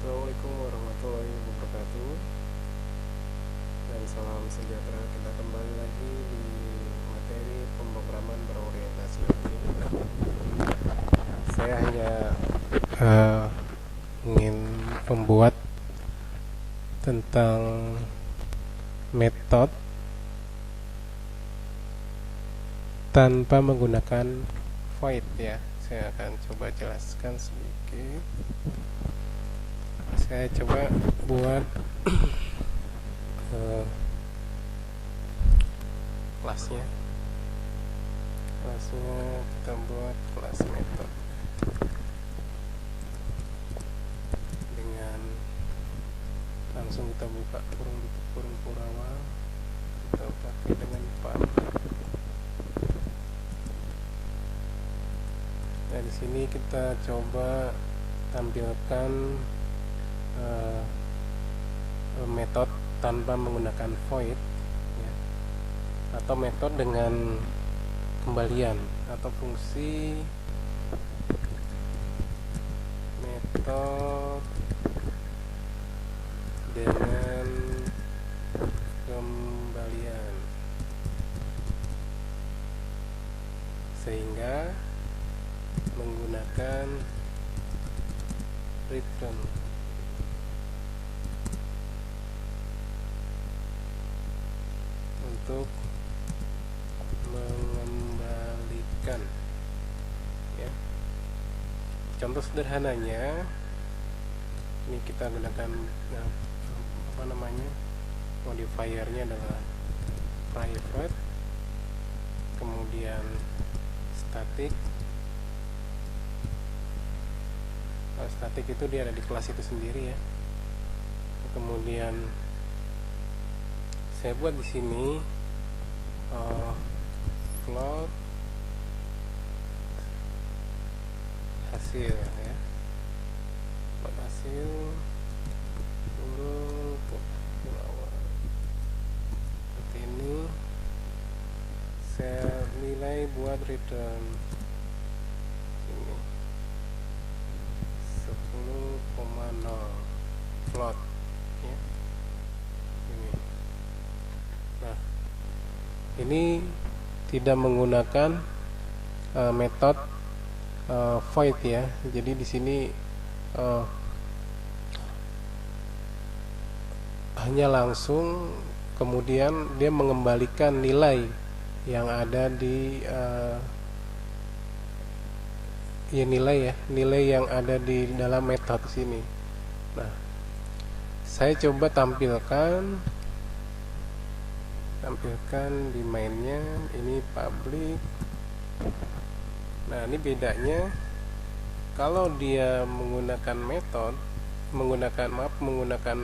Assalamualaikum warahmatullahi wabarakatuh, dan salam sejahtera. Kita kembali lagi di materi pemrograman berorientasi objek. Saya hanya ingin membuat tentang metode tanpa menggunakan void ya. Saya akan coba jelaskan sedikit. Saya coba buat kelasnya kita buat kelas metode dengan langsung kita buka kurung tutup kurung awal, kita pakai dengan public. Nah, di sini kita coba tampilkan metode tanpa menggunakan void ya, atau metode dengan kembalian, atau fungsi metode dengan kembalian, sehingga menggunakan return untuk mengembalikan ya. Contoh sederhananya ini kita gunakan modifiernya adalah private, kemudian static. Static itu dia ada di kelas itu sendiri ya. Kemudian saya buat di sini float hasil ya, float hasil kurung awal seperti ini. Saya nilai buat return ini 10,0 float ya. Ini tidak menggunakan metode void ya. Jadi di sini hanya langsung kemudian dia mengembalikan nilai yang ada di nilai yang ada di dalam metode sini. Nah, saya coba tampilkan di mainnya. Ini public. Nah, ini bedanya kalau dia menggunakan menggunakan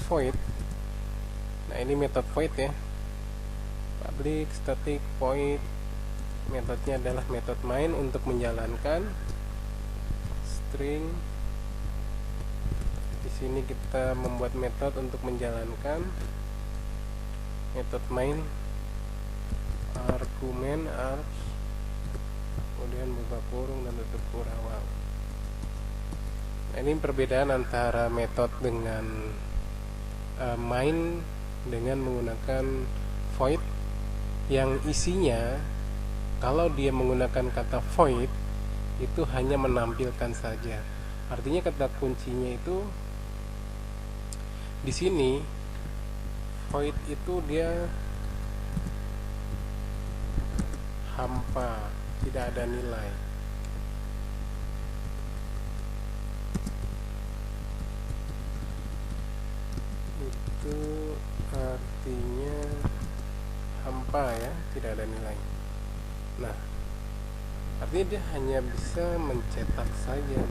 void. Nah, ini metode void ya, public static void. Metodenya adalah metode main untuk menjalankan string. Di sini kita membuat metode untuk menjalankan metode main, argumen args, kemudian buka kurung dan tutup kurung awal. Nah, ini perbedaan antara metode dengan main dengan menggunakan void, yang isinya kalau dia menggunakan kata void itu hanya menampilkan saja. Artinya kata kuncinya itu di sini. Void itu dia hampa, tidak ada nilai. Itu artinya hampa ya, tidak ada nilai. Nah, artinya dia hanya bisa mencetak saja.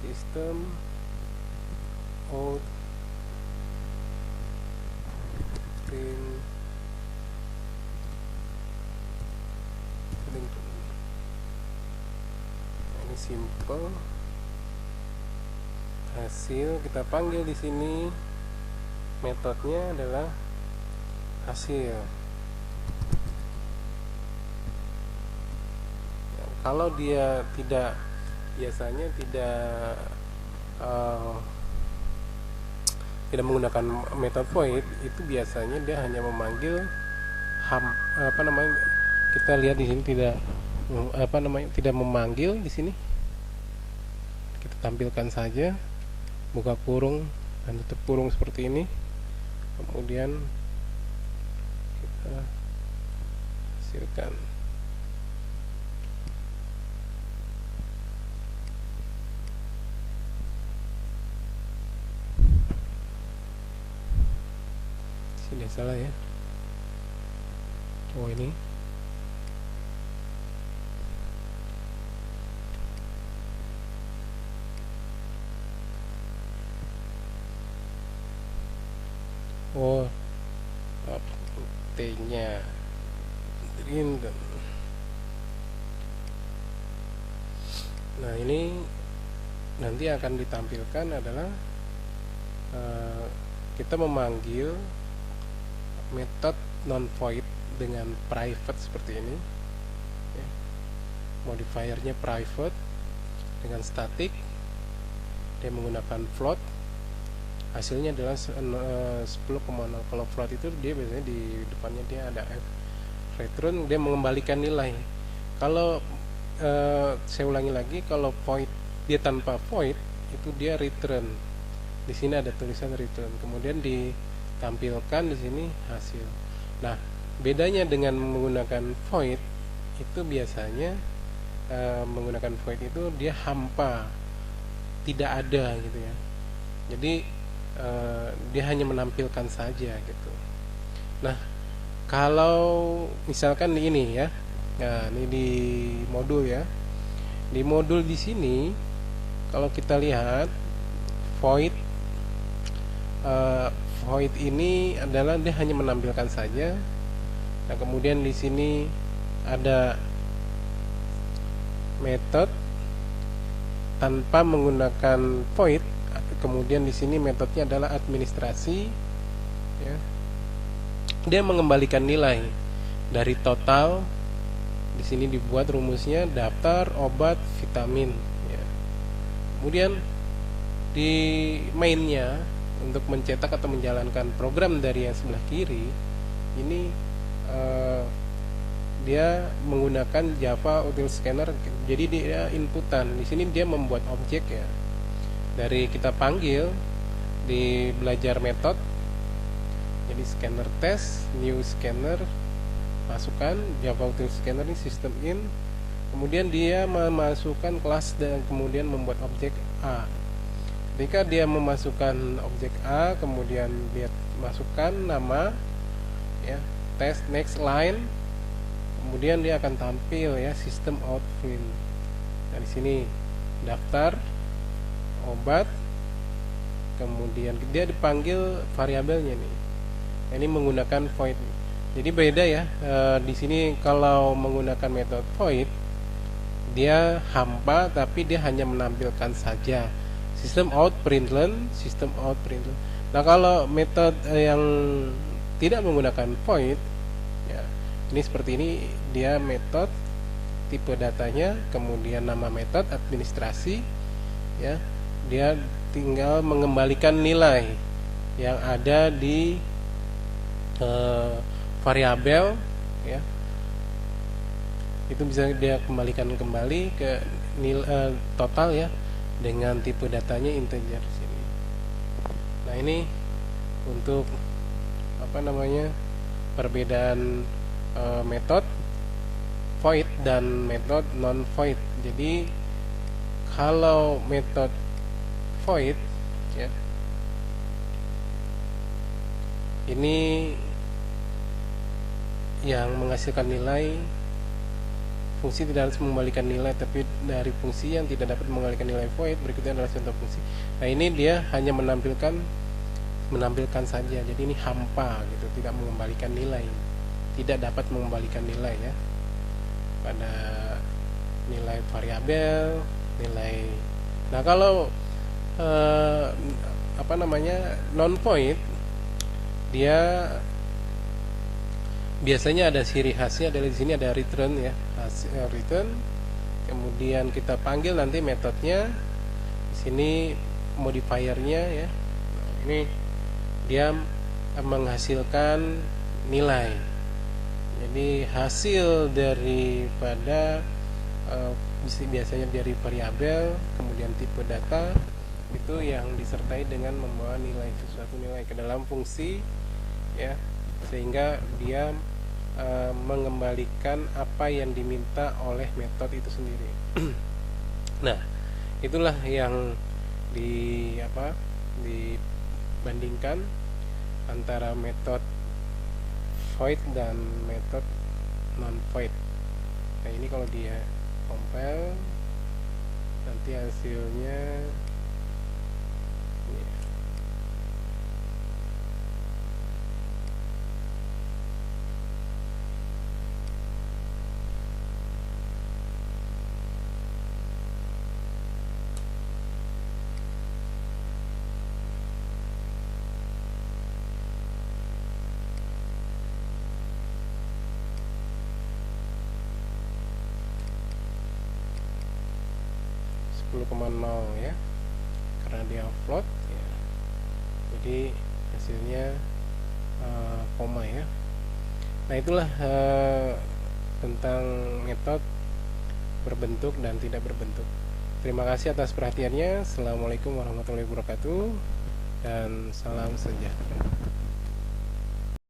Sistem out ini simple hasil. Kita panggil di sini, metodenya adalah hasil. Kalau dia biasanya tidak uh, tidak menggunakan method void, itu biasanya dia hanya memanggil kita lihat di sini tidak memanggil di sini. Kita tampilkan saja, buka kurung dan tutup kurung seperti ini. Kemudian kita hasilkan. Sini salah ya. Oh, ini T-nya Drinden. Nah, ini nanti akan ditampilkan adalah kita memanggil metode non void dengan private seperti ini ya. Modifiernya private dengan static, dia menggunakan float, hasilnya adalah 10,0. Kalau float itu dia biasanya di depannya dia ada f, return, dia mengembalikan nilai. Kalau saya ulangi lagi, kalau void dia tanpa void itu dia return. Di sini ada tulisan return, kemudian ditampilkan di sini hasil. Nah, bedanya dengan menggunakan void itu biasanya menggunakan void itu dia hampa, tidak ada gitu ya. Jadi dia hanya menampilkan saja gitu. Nah, kalau misalkan di ini ya, nah ini di modul ya, di modul di sini kalau kita lihat void ini adalah dia hanya menampilkan saja. Nah, kemudian di sini ada metode tanpa menggunakan void. Kemudian di sini metodenya adalah administrasi ya. Dia mengembalikan nilai dari total. Di sini dibuat rumusnya daftar obat vitamin ya. Kemudian di mainnya untuk mencetak atau menjalankan program dari yang sebelah kiri ini dia menggunakan Java Util Scanner. Jadi dia inputan. Di sini dia membuat objek ya. Dari kita panggil di belajar metode. Jadi scanner test, new scanner, masukkan Java Util Scanner ini system in. Kemudian dia memasukkan kelas dan kemudian membuat objek A. Ketika dia memasukkan objek A, kemudian dia masukkan nama ya, test next line, kemudian dia akan tampil ya system out print. Nah, di sini daftar obat, kemudian dia dipanggil variabelnya nih. Ini menggunakan void. Jadi beda ya. Di sini kalau menggunakan metode void, dia hampa tapi dia hanya menampilkan saja. System out println, system out println. Nah, kalau metode yang tidak menggunakan void ya, ini seperti ini, dia metode tipe datanya, kemudian nama metode administrasi ya, dia tinggal mengembalikan nilai yang ada di variabel ya, itu bisa dia kembalikan kembali ke nilai total ya, dengan tipe datanya integer sini. Nah, ini untuk perbedaan metode void dan metode non void. Jadi kalau metode void ya, ini yang menghasilkan nilai. Fungsi tidak harus mengembalikan nilai, tapi dari fungsi yang tidak dapat mengembalikan nilai void. Berikutnya adalah contoh fungsi. Nah, ini dia hanya menampilkan saja. Jadi ini hampa gitu, tidak mengembalikan nilai, tidak dapat mengembalikan nilai ya pada nilai variabel, nilai. Nah, kalau non void, dia biasanya ada ciri khasnya adalah di sini ada return ya, hasil return. Kemudian kita panggil nanti metodenya. Di sini modifiernya ya. Ini dia menghasilkan nilai. Jadi hasil daripada biasanya dari variabel, kemudian tipe data itu yang disertai dengan membawa suatu nilai ke dalam fungsi ya, sehingga dia mengembalikan apa yang diminta oleh metode itu sendiri. Nah, itulah yang dibandingkan antara metode void dan metode non void. Nah, ini kalau dia compile nanti hasilnya ini. Ya, karena dia float ya, jadi hasilnya koma ya. Nah, itulah tentang metode berbentuk dan tidak berbentuk. Terima kasih atas perhatiannya. Assalamualaikum warahmatullahi wabarakatuh dan salam sejahtera.